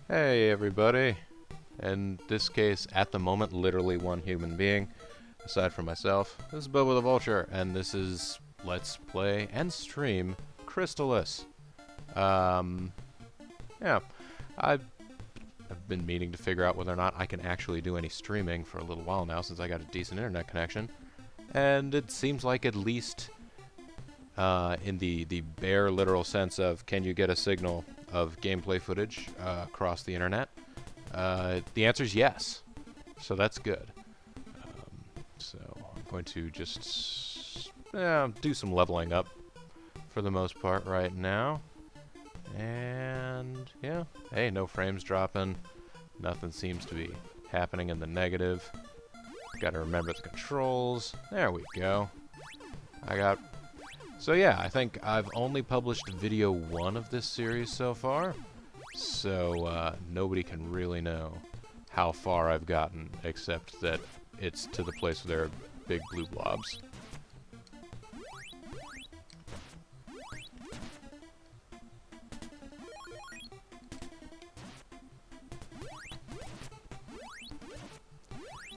Hey everybody. In this case, at the moment, literally one human being, aside from myself. This is Bobo the Vulture, and this is Let's Play and Stream Crystalis. Yeah, I've been meaning to figure out whether or not I can actually do any streaming for a little while now, since I got a decent internet connection. And it seems like at least in the bare literal sense of can you get a signal of gameplay footage across the internet, the answer is yes. So that's good. So I'm going to just do some leveling up for the most part right now. And yeah, hey, no frames dropping. Nothing seems to be happening in the negative. Gotta remember the controls. There we go. So yeah, I think I've only published video 1 of this series so far, so nobody can really know how far I've gotten, except that it's to the place where there are big blue blobs.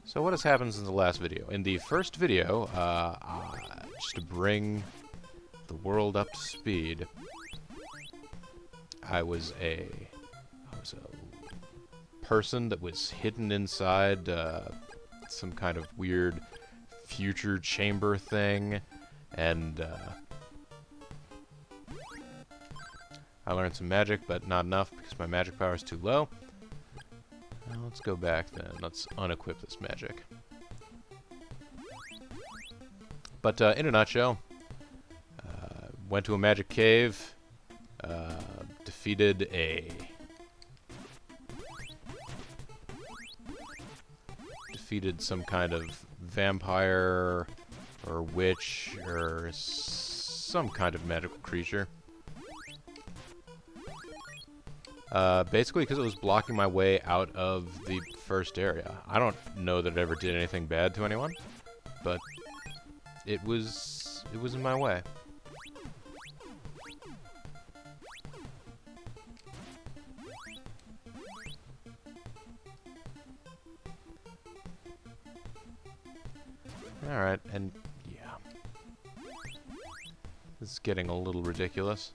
So what has happened since the last video? In the first video, just to bring the world up to speed, I was a person that was hidden inside some kind of weird future chamber thing, and I learned some magic, but not enough because my magic power is too low. Let's go back then. Let's unequip this magic. But in a nutshell, went to a magic cave, defeated some kind of vampire or witch or some kind of magical creature. Basically because it was blocking my way out of the first area. I don't know that it ever did anything bad to anyone, but it was in my way. Alright, and yeah. This is getting a little ridiculous.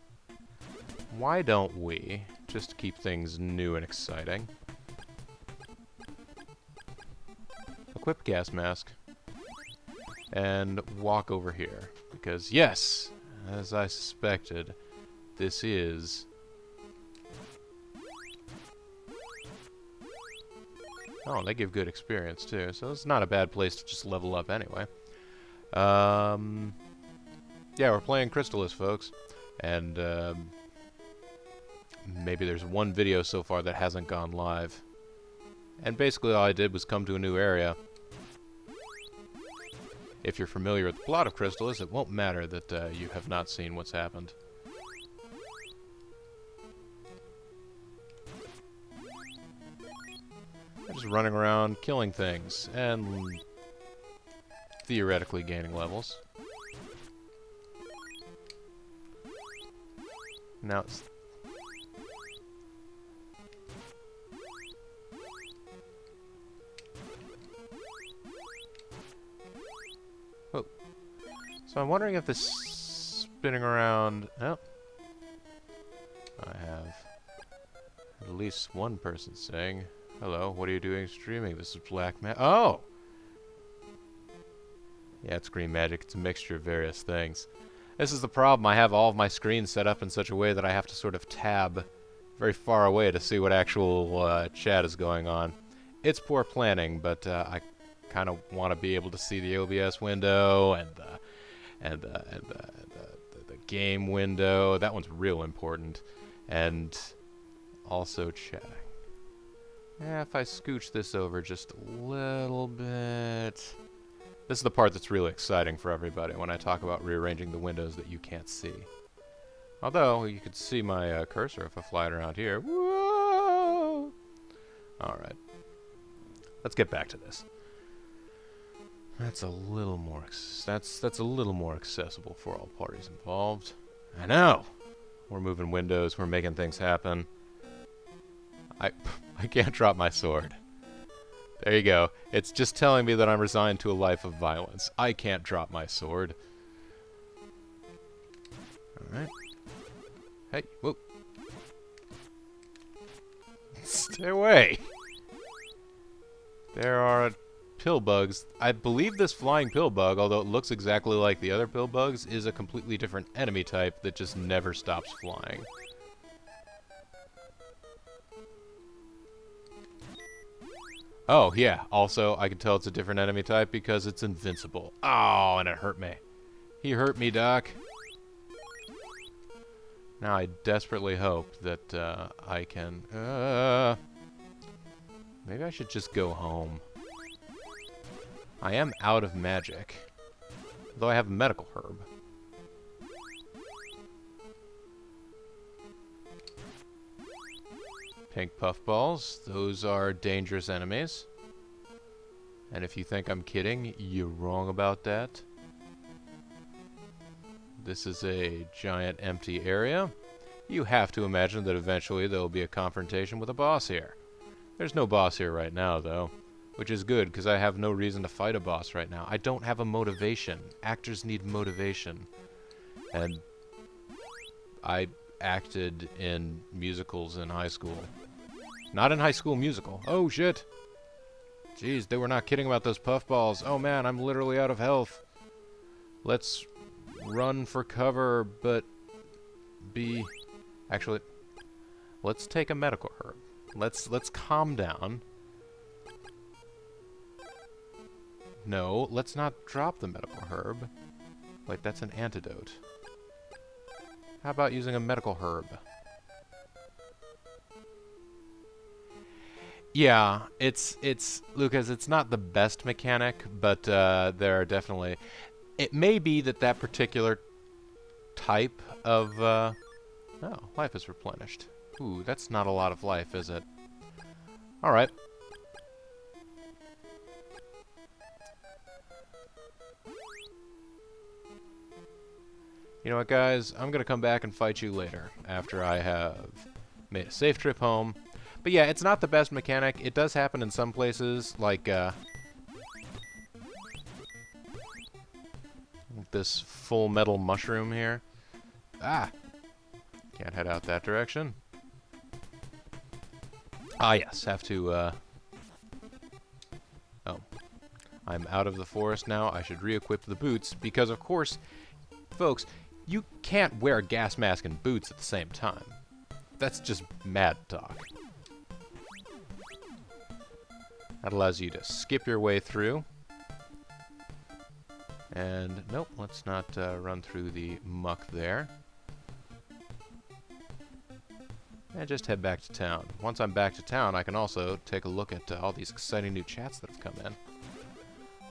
Why don't we just keep things new and exciting? Equip gas mask. And walk over here. Because yes, as I suspected, this is... Oh, they give good experience too, so it's not a bad place to just level up anyway. Yeah, we're playing Crystalis, folks, and maybe there's one video so far that hasn't gone live. And basically all I did was come to a new area. If you're familiar with the plot of Crystalis, it won't matter that you have not seen what's happened. Just running around, killing things, and theoretically gaining levels. Now it's... Oh. So I'm wondering if this spinning around... Oh. I have at least one person saying... Hello, what are you doing streaming? This is black magic. Oh! Yeah, it's green magic. It's a mixture of various things. This is the problem. I have all of my screens set up in such a way that I have to sort of tab very far away to see what actual chat is going on. It's poor planning, but I kind of want to be able to see the OBS window and the game window. That one's real important. And also chatting. Yeah, if I scooch this over just a little bit... This is the part that's really exciting for everybody when I talk about rearranging the windows that you can't see. Although, you could see my cursor if I fly it around here. Whoa! Alright. Let's get back to this. That's a little more that's a little more accessible for all parties involved. I know! We're moving windows, we're making things happen. I I can't drop my sword. There you go. It's just telling me that I'm resigned to a life of violence. I can't drop my sword. Alright. Hey, whoa. Stay away! There are pill bugs. I believe this flying pill bug, although it looks exactly like the other pill bugs, is a completely different enemy type that just never stops flying. Oh, yeah. Also, I can tell it's a different enemy type because it's invincible. Oh, and it hurt me. He hurt me, Doc. Now I desperately hope that I can... maybe I should just go home. I am out of magic. Though I have a medical herb. Pink puffballs. Those are dangerous enemies. And if you think I'm kidding, you're wrong about that. This is a giant empty area. You have to imagine that eventually there will be a confrontation with a boss here. There's no boss here right now, though. Which is good, because I have no reason to fight a boss right now. I don't have a motivation. Actors need motivation. And I acted in musicals in high school. Not in High School Musical. Oh, shit! Jeez, they were not kidding about those puffballs. Oh, man, I'm literally out of health. Let's run for cover, but be... Actually, let's take a medical herb. Let's calm down. No, let's not drop the medical herb. Wait, that's an antidote. How about using a medical herb? Yeah, it's Lucas, it's not the best mechanic, but there are definitely... It may be that particular type of... Oh, life is replenished. Ooh, that's not a lot of life, is it? Alright. You know what, guys? I'm gonna come back and fight you later, after I have made a safe trip home. But yeah, it's not the best mechanic. It does happen in some places, like, this full metal mushroom here. Ah! Can't head out that direction. Ah, yes, have to, Oh. I'm out of the forest now. I should re-equip the boots, because, of course, folks, you can't wear a gas mask and boots at the same time. That's just mad talk. That allows you to skip your way through. And, nope, let's not run through the muck there. And just head back to town. Once I'm back to town, I can also take a look at all these exciting new chats that have come in.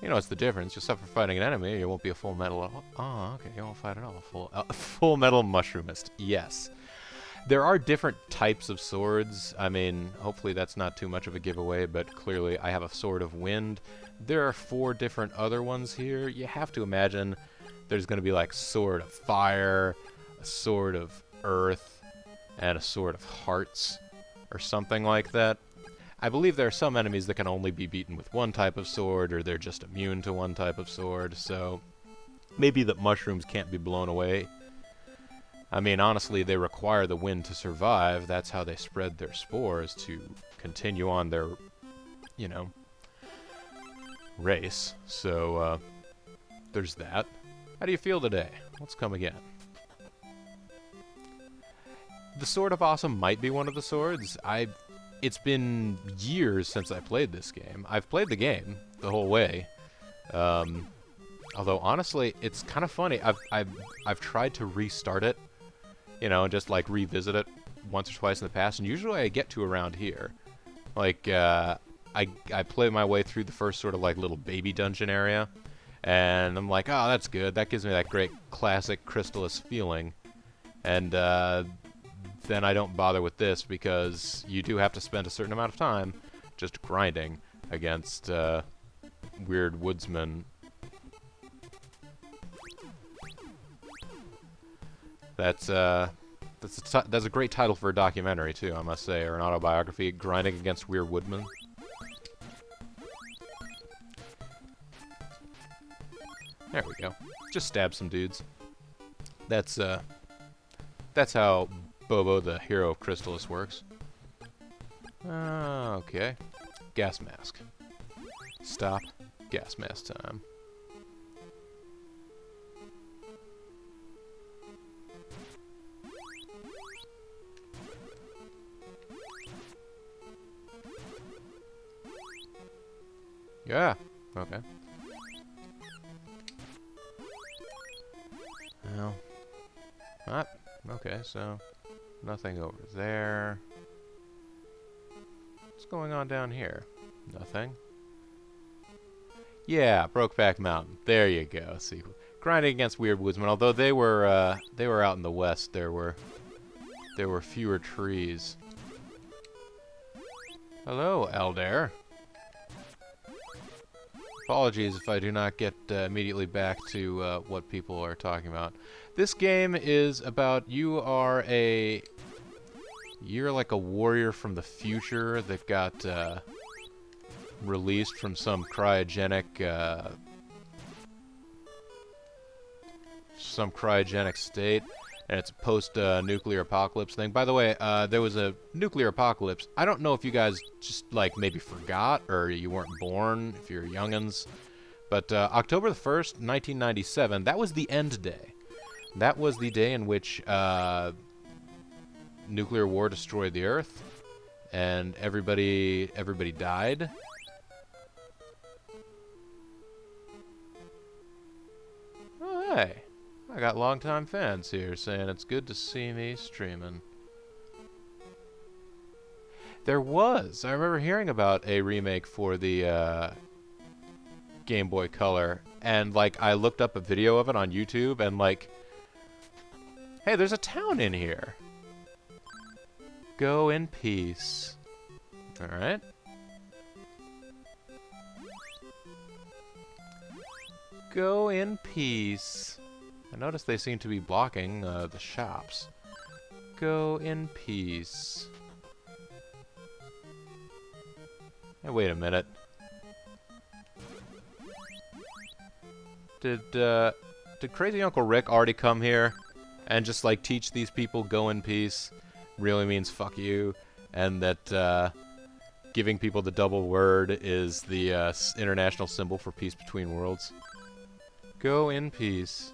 You know what's the difference? You'll suffer fighting an enemy, you won't be a full metal... Oh, okay, you won't fight at all. Full metal mushroomist, yes. There are different types of swords. I mean, hopefully that's not too much of a giveaway, but clearly I have a sword of wind. There are 4 different other ones here. You have to imagine there's going to be like sword of fire, a sword of earth, and a sword of hearts, or something like that. I believe there are some enemies that can only be beaten with one type of sword, or they're just immune to one type of sword, so maybe that mushrooms can't be blown away. I mean, honestly, they require the wind to survive. That's how they spread their spores, to continue on their, you know, race. So, there's that. How do you feel today? Let's come again. The Sword of Awesome might be one of the swords. It's been years since I played this game. I've played the game the whole way. Although, honestly, it's kind of funny. I've tried to restart it, you know, and just, like, revisit it once or twice in the past, and usually I get to around here. Like, I play my way through the first sort of, like, little baby dungeon area, and I'm like, oh, that's good. That gives me that great classic Crystalis feeling. And, then I don't bother with this, because you do have to spend a certain amount of time just grinding against, weird woodsmen. That's That's a great title for a documentary too, I must say, or an autobiography. Grinding Against Weird Woodmen. There we go. Just stab some dudes. That's how Bobo, the hero of Crystalis, works. Okay. Gas mask. Stop. Gas mask time. Yeah. Okay. Well. Not. Okay, so nothing over there. What's going on down here? Nothing. Yeah, Brokeback Mountain. There you go. See, grinding against weird woodsmen. Although they were out in the west, there were fewer trees. Hello, Elder. Apologies if I do not get immediately back to what people are talking about. This game is about you're like a warrior from the future that got released from some cryogenic state, and it's a post-nuclear apocalypse thing. By the way, there was a nuclear apocalypse. I don't know if you guys just like maybe forgot or you weren't born if you're youngins, but October the 1st, 1997, that was the end day. That was the day in which nuclear war destroyed the Earth, and everybody died. Oh, hey. I got longtime fans here saying it's good to see me streaming. There was. I remember hearing about a remake for the Game Boy Color, and like I looked up a video of it on YouTube, and like, hey, there's a town in here. Go in peace. All right. Go in peace. I noticed they seem to be blocking the shops. Go in peace. Hey, wait a minute. Did Crazy Uncle Rick already come here and just like teach these people go in peace really means fuck you, and that giving people the double word is the international symbol for peace between worlds? Go in peace.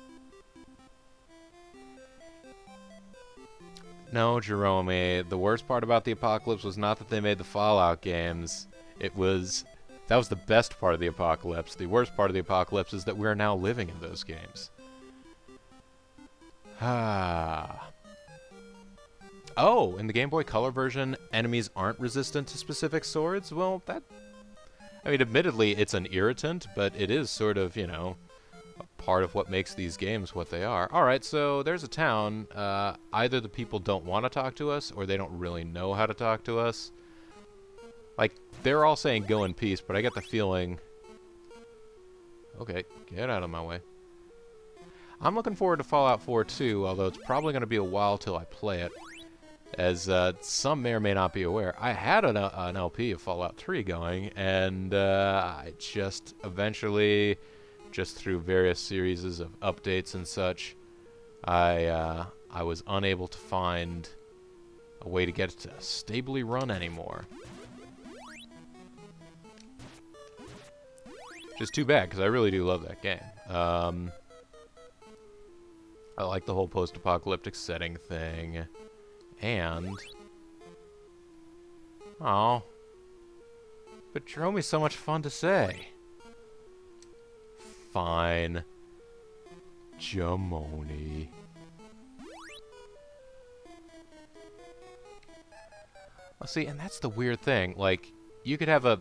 No, Jerome, the worst part about the apocalypse was not that they made the Fallout games. That was the best part of the apocalypse. The worst part of the apocalypse is that we're now living in those games. Ah. Oh, in the Game Boy Color version, enemies aren't resistant to specific swords? Well, I mean, admittedly, it's an irritant, but it is sort of, you know, part of what makes these games what they are. Alright, so there's a town. Either the people don't want to talk to us, or they don't really know how to talk to us. Like, they're all saying go in peace, but I get the feeling... Okay, get out of my way. I'm looking forward to Fallout 4 too, although it's probably going to be a while till I play it. As some may or may not be aware, I had an LP of Fallout 3 going, and I just eventually... just through various series of updates and such, I was unable to find a way to get it to stably run anymore. Which is too bad, because I really do love that game. I like the whole post-apocalyptic setting thing. And... oh. But Jerome's so much fun to say. Fine. Jamoni. Well, see, and that's the weird thing. Like, you could have a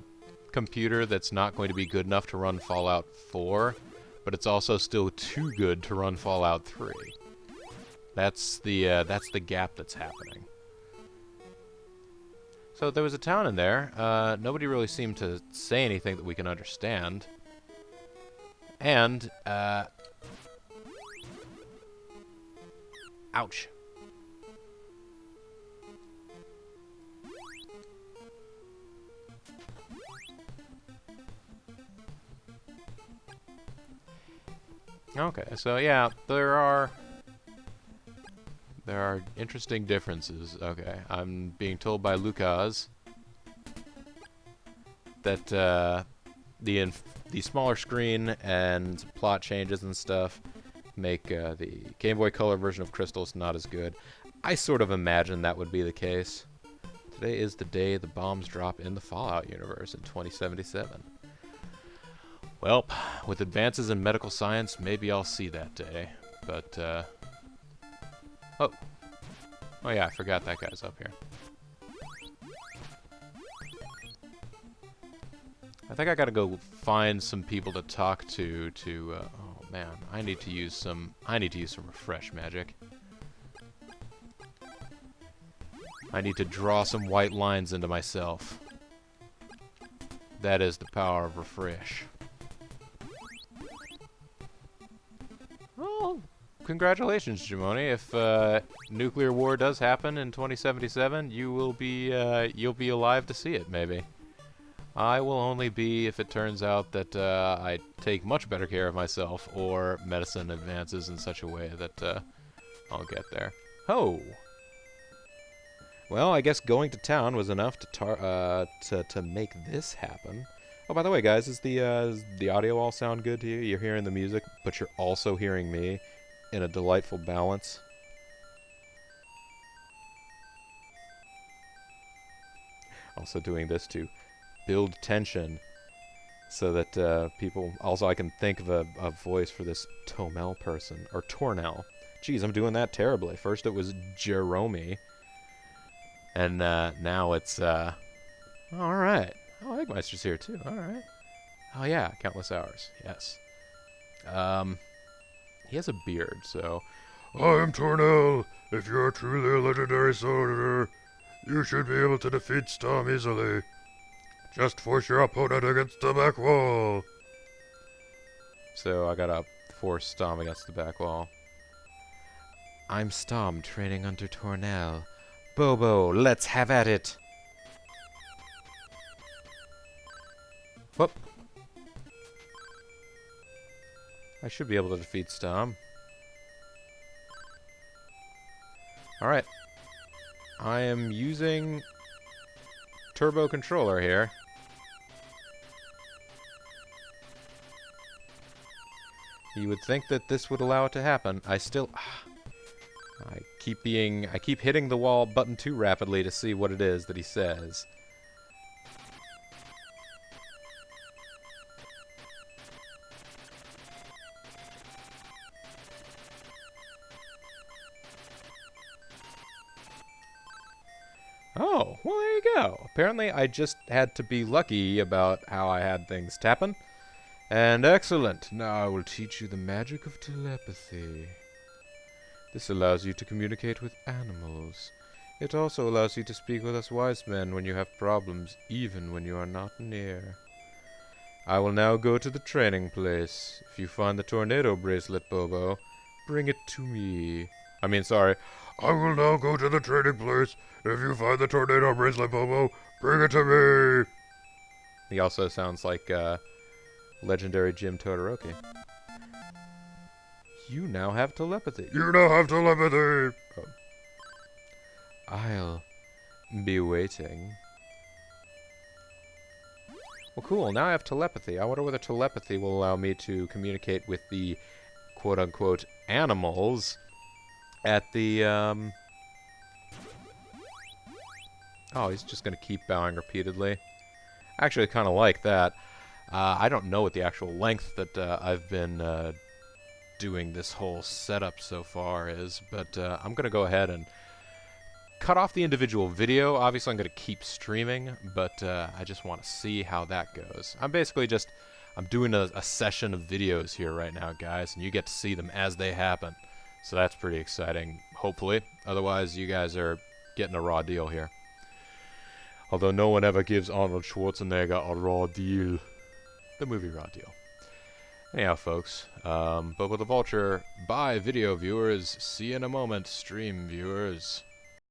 computer that's not going to be good enough to run Fallout 4, but it's also still too good to run Fallout 3. That's the gap that's happening. So there was a town in there. Nobody really seemed to say anything that we can understand. And, ouch. Okay, so yeah, there are interesting differences. Okay, I'm being told by Lucas that the smaller screen and plot changes and stuff make the Game Boy Color version of Crystalis not as good. I sort of imagined that would be the case. Today is the day the bombs drop in the Fallout universe in 2077. Well, with advances in medical science, maybe I'll see that day. But, oh. Oh yeah, I forgot that guy's up here. I think I gotta go find some people to talk to, oh man, I need to use some refresh magic. I need to draw some white lines into myself. That is the power of refresh. Well, congratulations, Jimoni. If nuclear war does happen in 2077, you'll be alive to see it, maybe. I will only be if it turns out that I take much better care of myself, or medicine advances in such a way that I'll get there. Oh! Well, I guess going to town was enough to make this happen. Oh, by the way, guys, does the audio all sound good to you? You're hearing the music, but you're also hearing me in a delightful balance. Also doing this to build tension so that people... Also, I can think of a voice for this Tomel person, or Tornell. Jeez, I'm doing that terribly. First it was Jerome, and now it's... Alright. Oh, Eggmeister's here, too. Alright. Oh, yeah, Countless Hours. Yes. He has a beard, so... I am Tornell. If you are truly a legendary soldier, you should be able to defeat Storm easily. Just force your opponent against the back wall. So I gotta force Stom against the back wall. I'm Stom, training under Tornell. Bobo, let's have at it! Whoop! I should be able to defeat Stom. Alright. I am using Turbo Controller here. You would think that this would allow it to happen. I keep hitting the wall button too rapidly to see what it is that he says. Oh, well there you go. Apparently I just had to be lucky about how I had things tapping. And excellent. Now I will teach you the magic of telepathy. This allows you to communicate with animals. It also allows you to speak with us wise men when you have problems, even when you are not near. I will now go to the training place. If you find the tornado bracelet, Bobo, bring it to me. I will now go to the training place. If you find the tornado bracelet, Bobo, bring it to me. He also sounds like legendary Jim Todoroki. You now have telepathy. You now have telepathy. Oh. I'll be waiting. Well, cool. Now I have telepathy. I wonder whether telepathy will allow me to communicate with the quote-unquote animals at the, Oh, he's just going to keep bowing repeatedly. I actually kind of like that. I don't know what the actual length that I've been doing this whole setup so far is, but I'm going to go ahead and cut off the individual video. Obviously, I'm going to keep streaming, but I just want to see how that goes. I'm basically I'm doing a session of videos here right now, guys, and you get to see them as they happen. So that's pretty exciting, hopefully. Otherwise, you guys are getting a raw deal here. Although no one ever gives Arnold Schwarzenegger a raw deal. The movie Raw Deal. Anyhow, folks, Bobo the Vulture, bye, video viewers. See you in a moment, stream viewers.